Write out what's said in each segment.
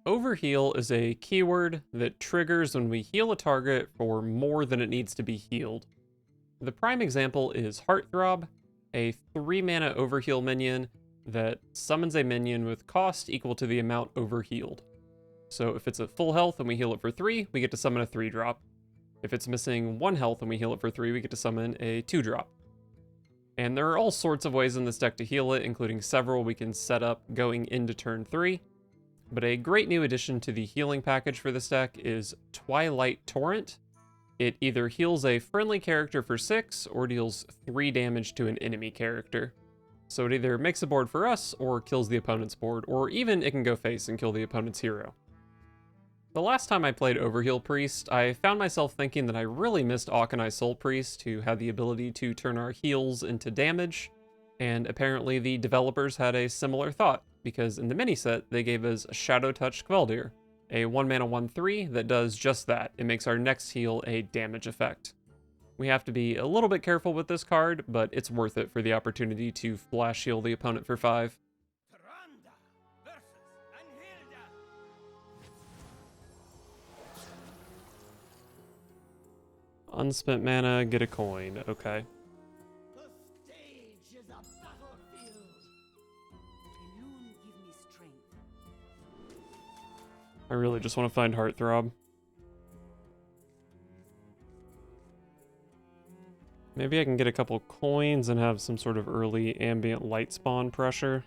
Overheal is a keyword that triggers when we heal a target for more than it needs to be healed. The prime example is Heartthrob, a 3 mana overheal minion that summons a minion with cost equal to the amount overhealed. So if it's at full health and we heal it for 3, we get to summon a 3-drop. If it's missing 1 health and we heal it for 3, we get to summon a 2-drop. And there are all sorts of ways in this deck to heal it, including several we can set up going into turn 3. But a great new addition to the healing package for this deck is Twilight Torrent. It either heals a friendly character for 6 or deals 3 damage to an enemy character. So it either makes a board for us or kills the opponent's board, or even it can go face and kill the opponent's hero. The last time I played Overheal Priest, I found myself thinking that I really missed Auchenai Soul Priest, who had the ability to turn our heals into damage, and apparently the developers had a similar thought, because in the mini set they gave us Shadow Touch Kveldir, a 1 mana 1/3 that does just that. It makes our next heal a damage effect. We have to be a little bit careful with this card, but it's worth it for the opportunity to flash heal the opponent for 5. Unspent mana, get a coin. Okay. The stage is a battlefield. Alone give me strength. I really just want to find Heartthrob. Maybe I can get a couple coins and have some sort of early ambient light spawn pressure.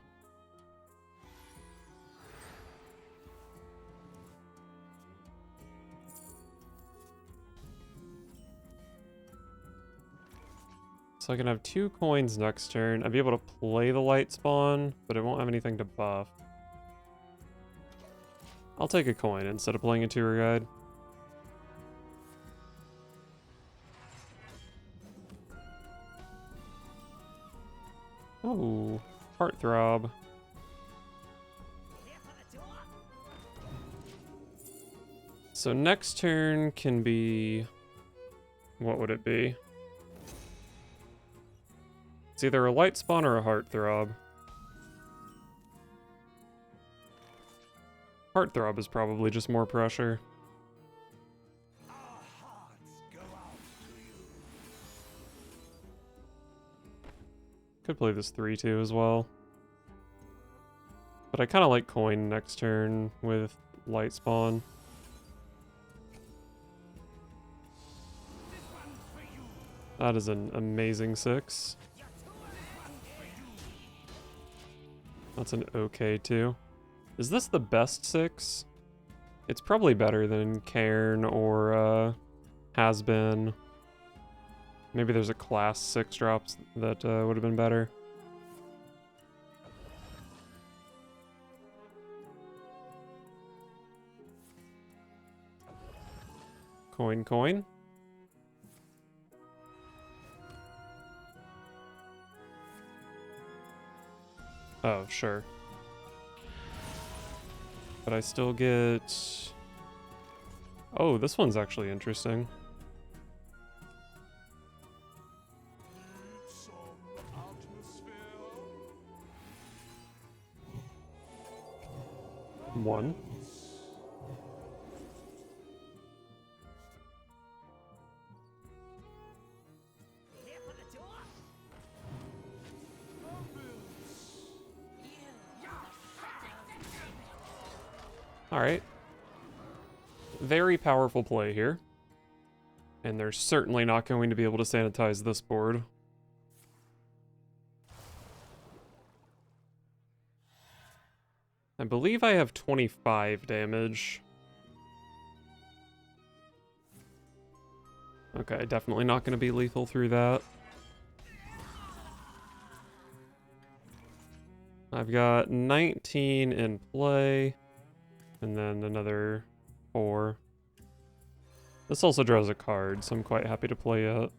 So I can have 2 coins next turn. I'd be able to play the light spawn, but it won't have anything to buff. I'll take a coin instead of playing a tour guide. Oh, Heartthrob. So next turn can be... what would it be? It's either a light spawn or a Heartthrob. Heartthrob is probably just more pressure. Could play this 3-2 as well. But I kind of like coin next turn with light spawn. That is an amazing 6. That's an okay 2. Is this the best 6? It's probably better than Cairn or Has Been. Maybe there's a class 6 drops that would have been better. Coin, coin. Oh, sure. But I still get... oh, this one's actually interesting. One. Alright. Very powerful play here. And they're certainly not going to be able to sanitize this board. I believe I have 25 damage. Okay, definitely not going to be lethal through that. I've got 19 in play. And then another 4. This also draws a card, so I'm quite happy to play it.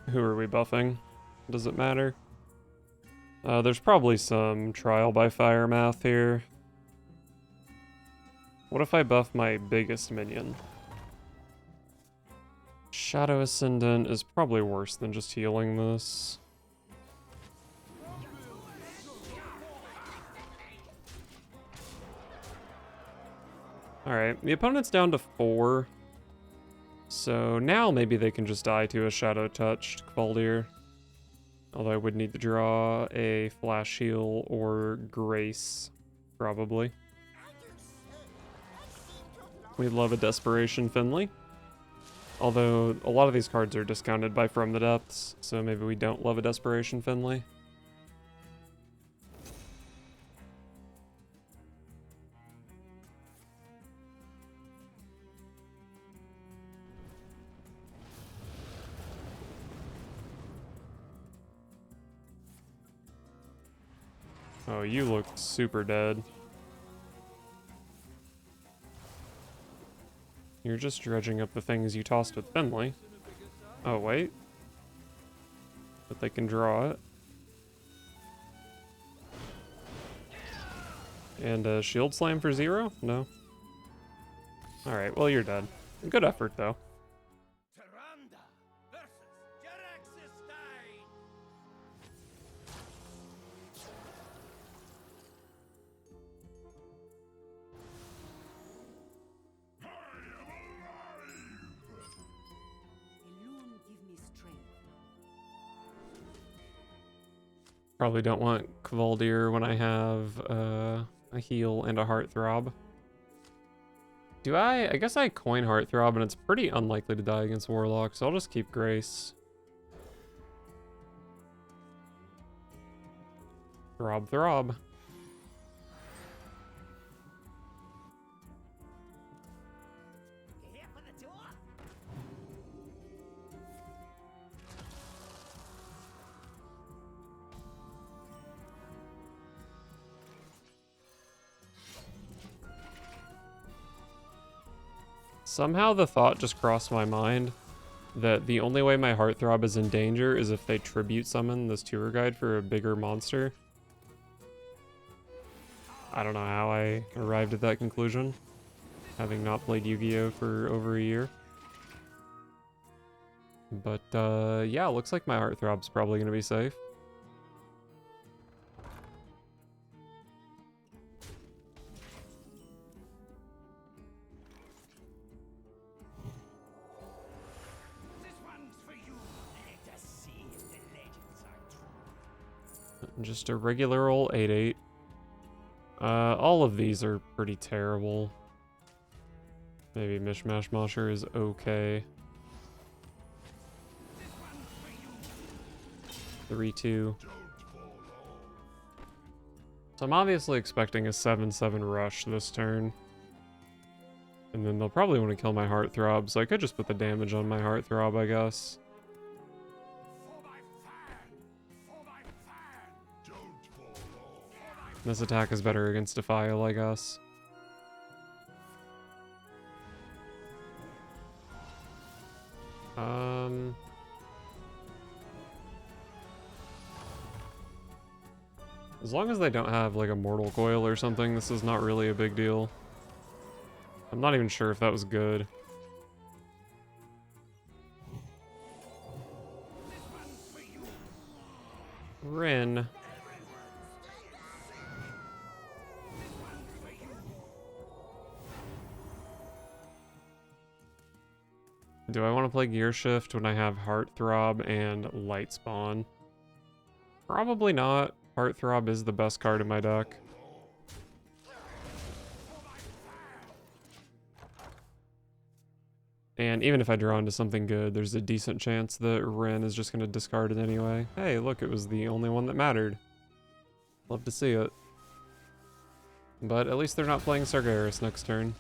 Who are we buffing? Does it matter? There's probably some trial by fire math here. What if I buff my biggest minion? Shadow Ascendant is probably worse than just healing this. Alright, the opponent's down to 4. So now maybe they can just die to a Shadow-touched Kvaldir. Although I would need to draw a Flash Heal or Grace, probably. We love a Desperation Finley. Although a lot of these cards are discounted by From the Depths, so maybe we don't love a Desperation Finley. Oh, you look super dead. You're just dredging up the things you tossed with Finley. Oh, wait. But they can draw it. And a Shield Slam for 0? No. Alright, well, you're dead. Good effort, though. Probably don't want Kvaldir when I have a heal and a Heartthrob. Do I? I guess I coin Heartthrob and it's pretty unlikely to die against Warlock, so I'll just keep Grace. Throb. Somehow the thought just crossed my mind that the only way my Heartthrob is in danger is if they tribute summon this tour guide for a bigger monster. I don't know how I arrived at that conclusion, having not played Yu-Gi-Oh! For over a year. But yeah, looks like my Heartthrob's probably gonna be safe. Just a regular old 8/8. All of these are pretty terrible. Maybe Mishmash Mosher is okay. 3/2. So I'm obviously expecting a 7/7 rush this turn. And then they'll probably want to kill my Heartthrob, so I could just put the damage on my Heartthrob, I guess. This attack is better against Defile, I guess. As long as they don't have like a Mortal Coil or something, this is not really a big deal. I'm not even sure if that was good. Rin. Do I want to play Gear Shift when I have Heartthrob and Light Spawn? Probably not. Heartthrob is the best card in my deck. And even if I draw into something good, there's a decent chance that Rin is just going to discard it anyway. Hey, look, it was the only one that mattered. Love to see it. But at least they're not playing Sargeras next turn.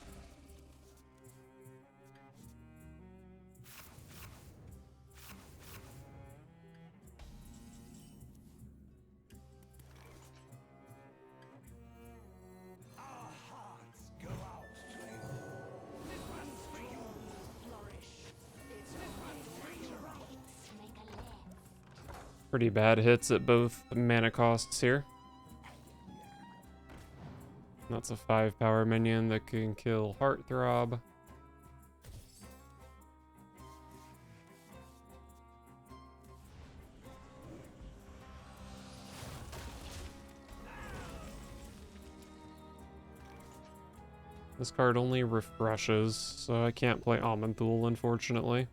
Pretty bad hits at both mana costs here. That's a 5 power minion that can kill Heartthrob. This card only refreshes, so I can't play Amanthul, unfortunately.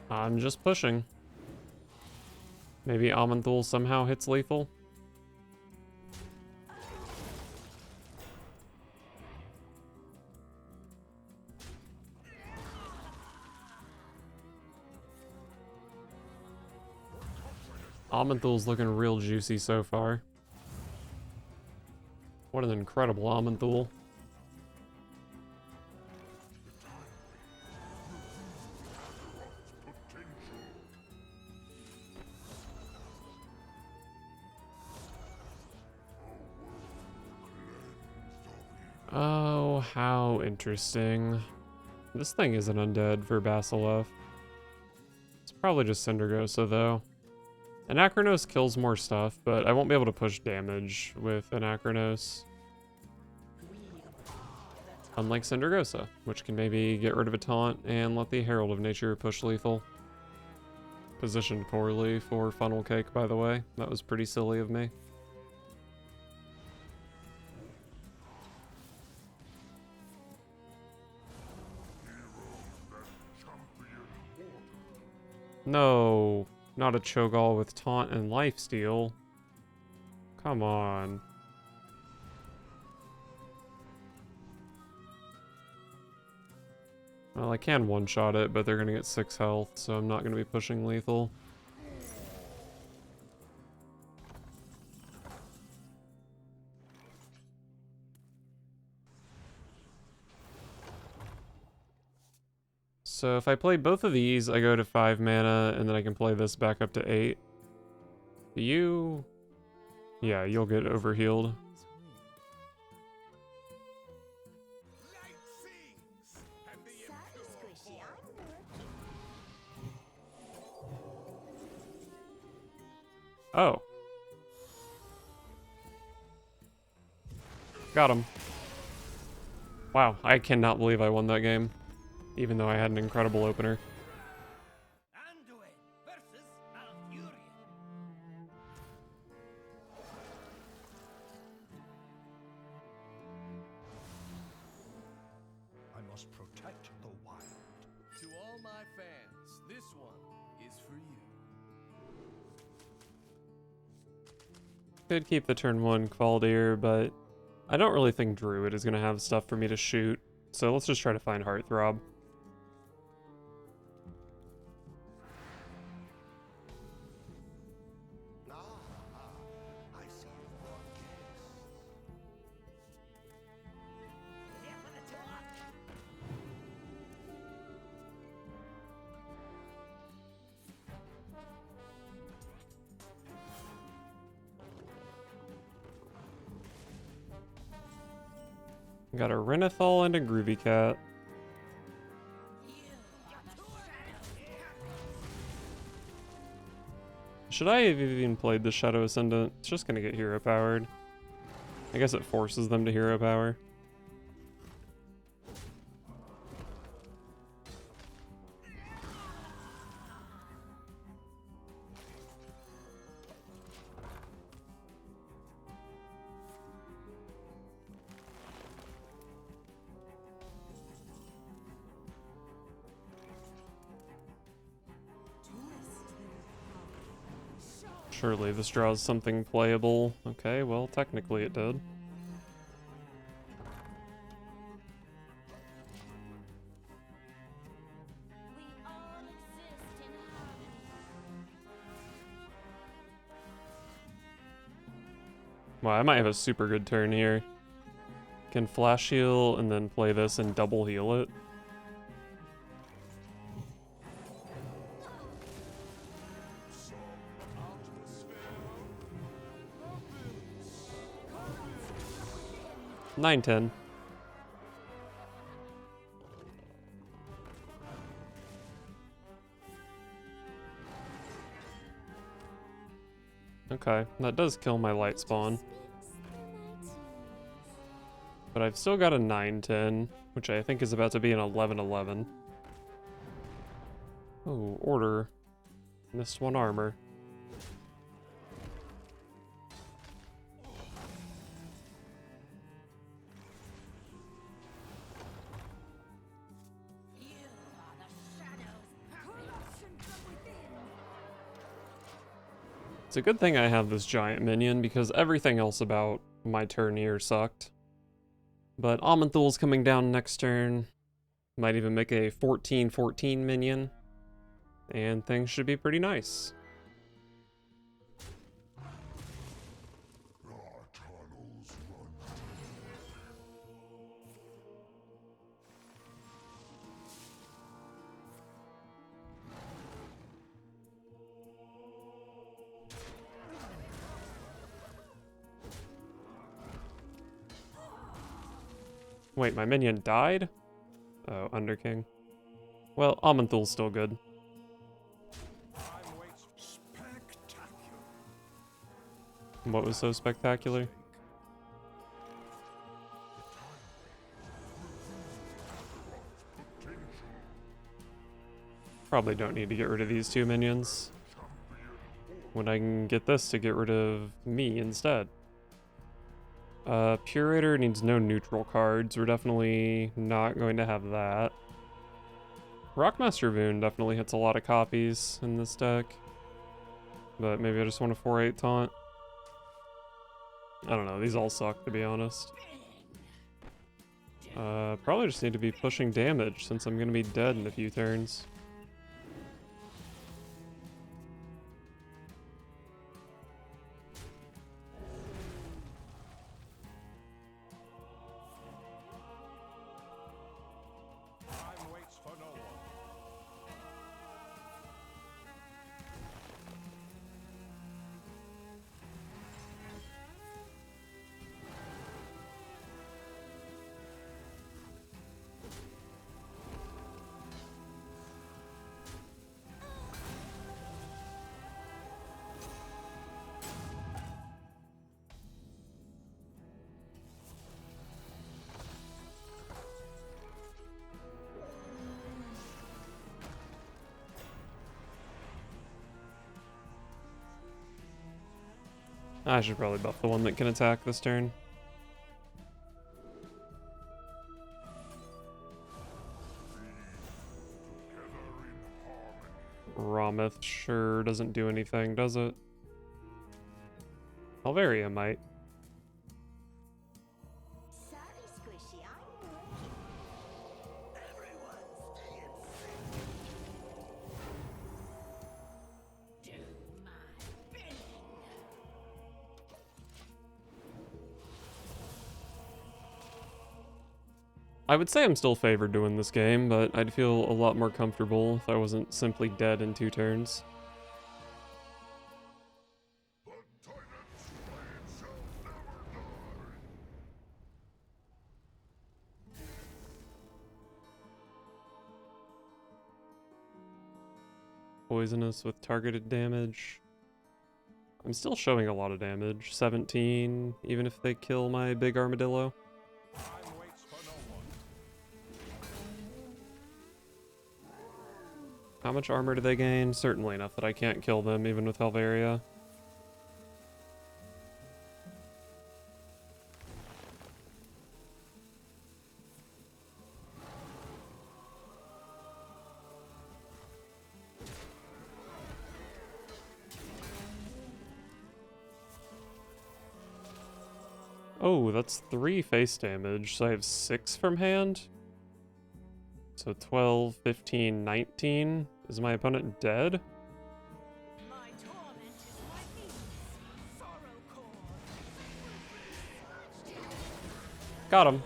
I'm just pushing. Maybe Amanthul somehow hits lethal. Amanthul's looking real juicy so far. What an incredible Amanthul. Oh, how interesting. This thing isn't undead for Basilev. It's probably just Cindergosa, though. Anachronos kills more stuff, but I won't be able to push damage with Anachronos. Unlike Cindergosa, which can maybe get rid of a taunt and let the Herald of Nature push lethal. Positioned poorly for Funnel Cake, by the way. That was pretty silly of me. No, not a Cho'Gall with taunt and lifesteal. Come on. Well, I can one-shot it, but they're gonna get 6 health, so I'm not gonna be pushing lethal. So if I play both of these, I go to 5 mana, and then I can play this back up to 8. You... Yeah, you'll get overhealed. Oh. Got him. Wow, I cannot believe I won that game. Even though I had an incredible opener. I must protect the wild. To all my fans, this one is for you. Could keep the turn 1 Kvaldir, but I don't really think Druid is going to have stuff for me to shoot. So let's just try to find Heartthrob. Got a Renathal and a Groovy Cat. Should I have even played the Shadow Ascendant? It's just gonna get hero powered. I guess it forces them to hero power. Surely this draws something playable. Okay, well, technically it did. Wow, I might have a super good turn here. Can flash heal and then play this and double heal it. Nine, 10. Okay, that does kill my light spawn. But I've still got a 9-10, which I think is about to be an 11-11. Oh, order. Missed one armor. You are the shadows. Corruption from within. It's a good thing I have this giant minion, because everything else about my turn here sucked. But Amanthul's coming down next turn. Might even make a 14-14 minion. And things should be pretty nice. Wait, my minion died? Oh, Underking. Well, Amanthul's still good. Spectacular. What was so spectacular? Probably don't need to get rid of these two minions when I can get this to get rid of me instead. Curator needs no neutral cards. We're definitely not going to have that. Rockmaster Voon definitely hits a lot of copies in this deck. But maybe I just want a 4-8 taunt. I don't know, these all suck to be honest. Probably just need to be pushing damage since I'm gonna be dead in a few turns. Time waits for no one. I should probably buff the one that can attack this turn. Ramith sure doesn't do anything, does it? Alvaria might. Sorry, Squishy, I'm working. Everyone's staying safe. Do my bidding. I would say I'm still favored to win this game, but I'd feel a lot more comfortable if I wasn't simply dead in 2 turns. Poisonous with targeted damage. I'm still showing a lot of damage. 17, even if they kill my big armadillo. Time waits for no one. How much armor do they gain? Certainly enough that I can't kill them, even with Helveria. Oh, that's 3 face damage, so I have 6 from hand? So 12, 15, 19. Is my opponent dead? My torment is my peace. Sorrow core. Got him.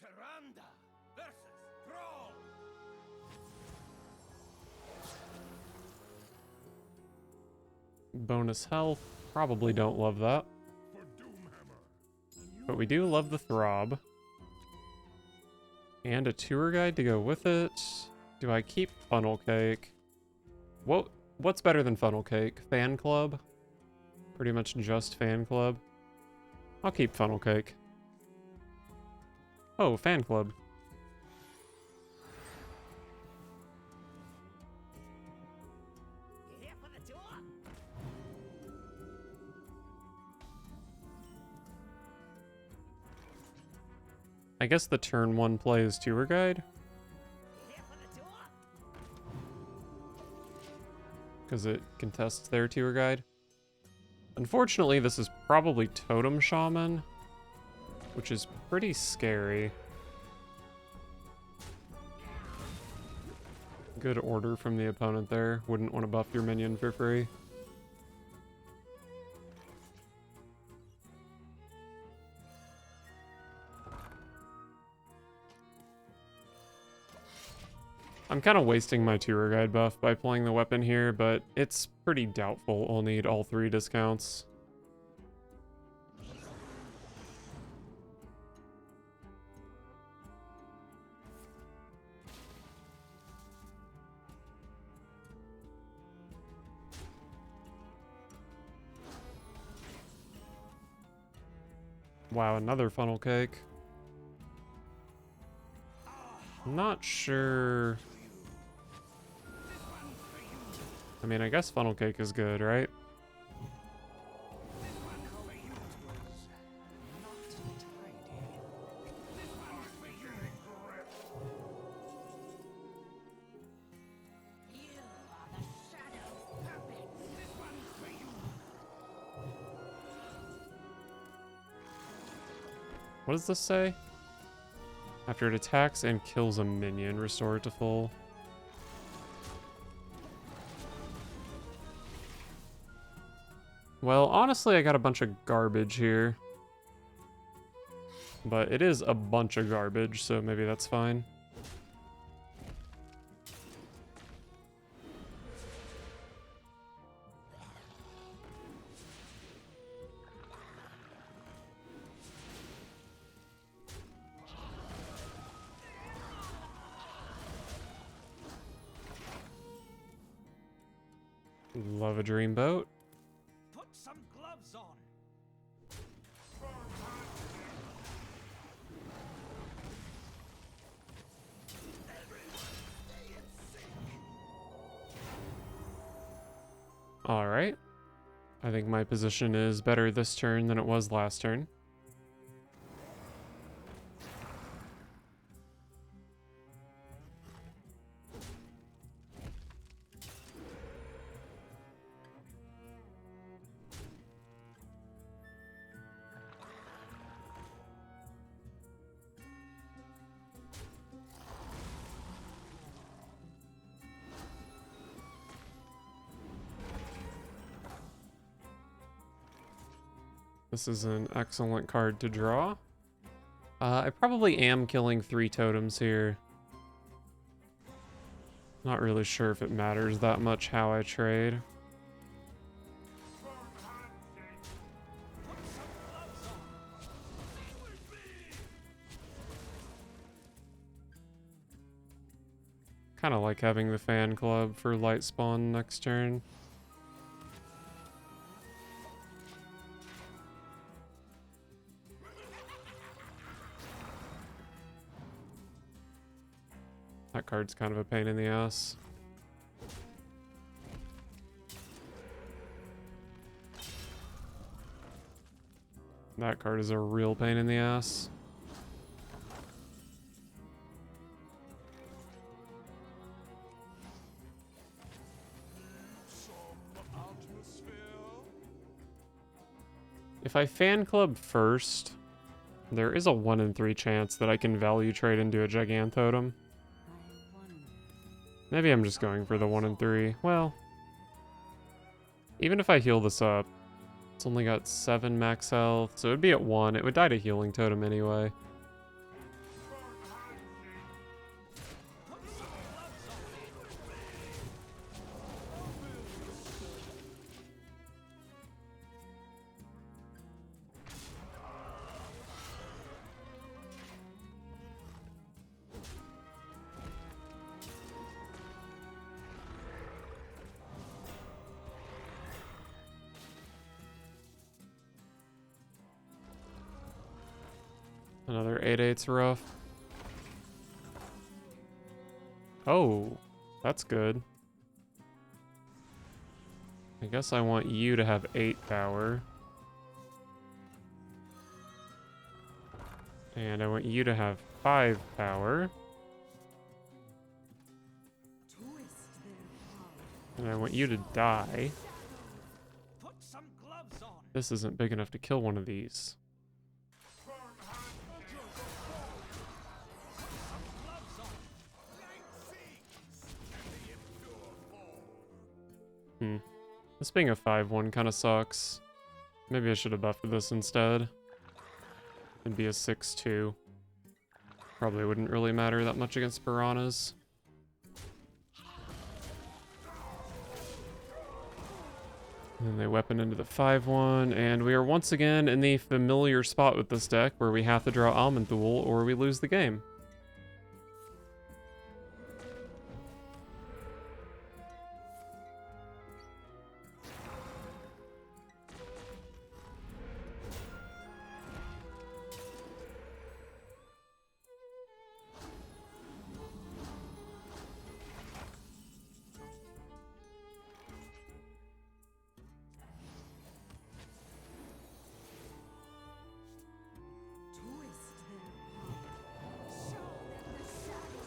Tyrande versus Thrall. Bonus health. Probably don't love that. For Doomhammer. But we do love the Throb. And a tour guide to go with it. Do I keep Funnel Cake? What's better than Funnel Cake? Fan Club? Pretty much just Fan Club. I'll keep funnel cake. Oh, fan club. You here for the tour? I guess the turn 1 play is tour guide, You here for the tour? because it contests their tour guide. Unfortunately, this is probably Totem Shaman, which is pretty scary. Good order from the opponent there. Wouldn't want to buff your minion for free. I'm kind of wasting my tour guide buff by playing the weapon here, but it's pretty doubtful I'll need all 3 discounts. Wow, another funnel cake. Not sure. I mean, I guess funnel cake is good, right? You are the shadow's puppet. This one's for you. What does this say? After it attacks and kills a minion, restore it to full. Well, honestly, I got a bunch of garbage here. But it is a bunch of garbage, so maybe that's fine. Love a dreamboat. Put some gloves on. Alright. I think my position is better this turn than it was last turn. This is an excellent card to draw. I probably am killing 3 totems here. Not really sure if it matters that much how I trade. Kind of like having the fan club for light spawn next turn. That card's kind of a pain in the ass. That card is a real pain in the ass. If I fan club first, there is a 1 in 3 chance that I can value trade into a Gigantotem. Maybe I'm just going for the 1 in 3. Well, even if I heal this up, it's only got 7 max health, so it'd be at 1. It would die to Healing Totem anyway. Another 8/8's rough. Oh, that's good. I guess I want you to have 8 power. And I want you to have 5 power. And I want you to die. Put some gloves on. This isn't big enough to kill one of these. This being a 5/1 kind of sucks. Maybe I should have buffed this instead. It'd be a 6/2. Probably wouldn't really matter that much against piranhas. And then they weapon into the 5/1, and we are once again in the familiar spot with this deck where we have to draw Almond Thule or we lose the game.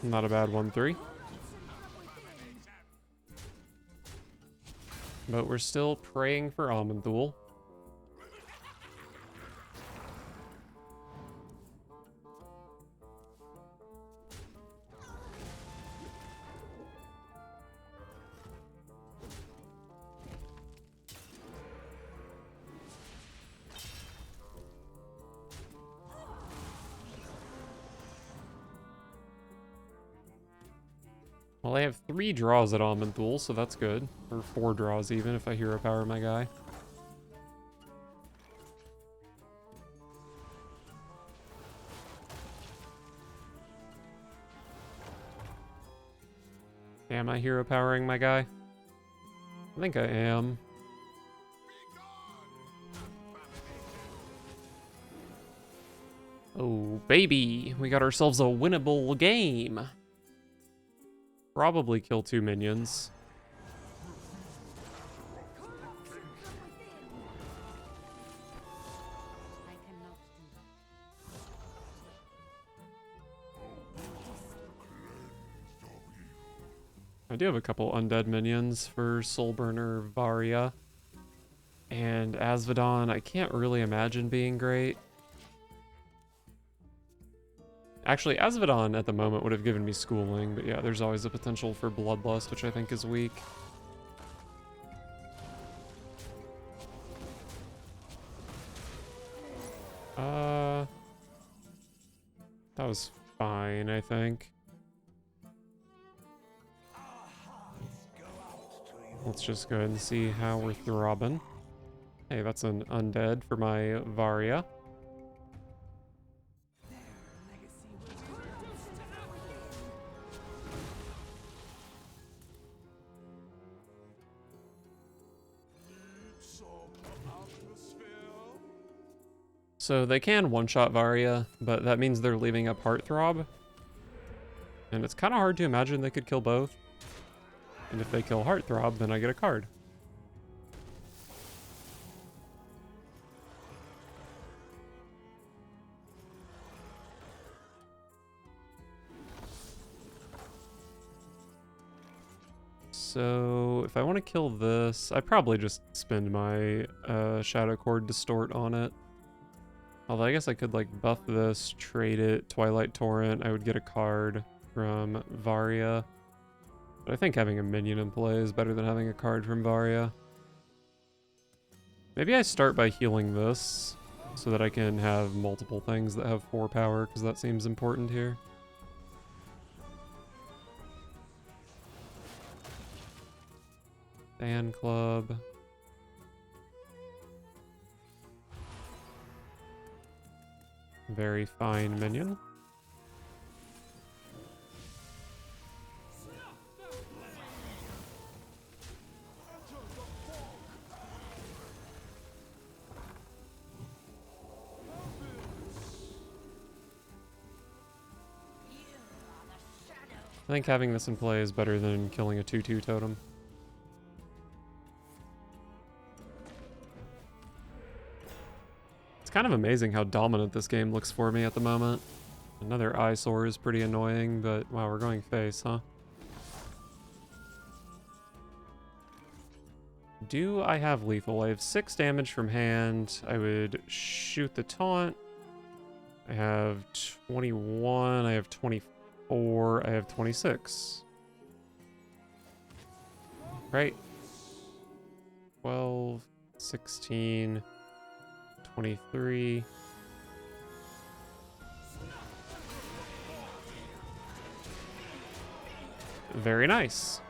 Not a bad 1/3. But we're still praying for Almond Thule. Well, I have 3 draws at Almond Thule, so that's good. Or 4 draws even, if I hero power my guy. Am I hero powering my guy? I think I am. Oh, baby! We got ourselves a winnable game! Probably kill 2 minions. I cannot do that. I do have a couple undead minions for Soulburner Varia. And Asvedon, I can't really imagine being great. Actually, Asvedon at the moment would have given me schooling, but yeah, there's always a potential for Bloodlust, which I think is weak. That was fine, I think. Let's just go ahead and see how we're throbbing. Hey, that's an undead for my Varia. So they can one-shot Varia, but that means they're leaving up Heartthrob. And it's kind of hard to imagine they could kill both. And if they kill Heartthrob, then I get a card. So if I want to kill this, I probably just spend my Shadow Cord Distort on it. Although I guess I could like buff this, trade it, Twilight Torrent, I would get a card from Varia. But I think having a minion in play is better than having a card from Varia. Maybe I start by healing this, so that I can have multiple things that have 4 power, because that seems important here. Fan Club. Very fine minion. I think having this in play is better than killing a 2/2 totem. It's kind of amazing how dominant this game looks for me at the moment. Another eyesore is pretty annoying, but wow, we're going face, huh? Do I have lethal? I have 6 damage from hand. I would shoot the taunt. I have 21, I have 24, I have 26. Right. 12, 16, 23. Very nice.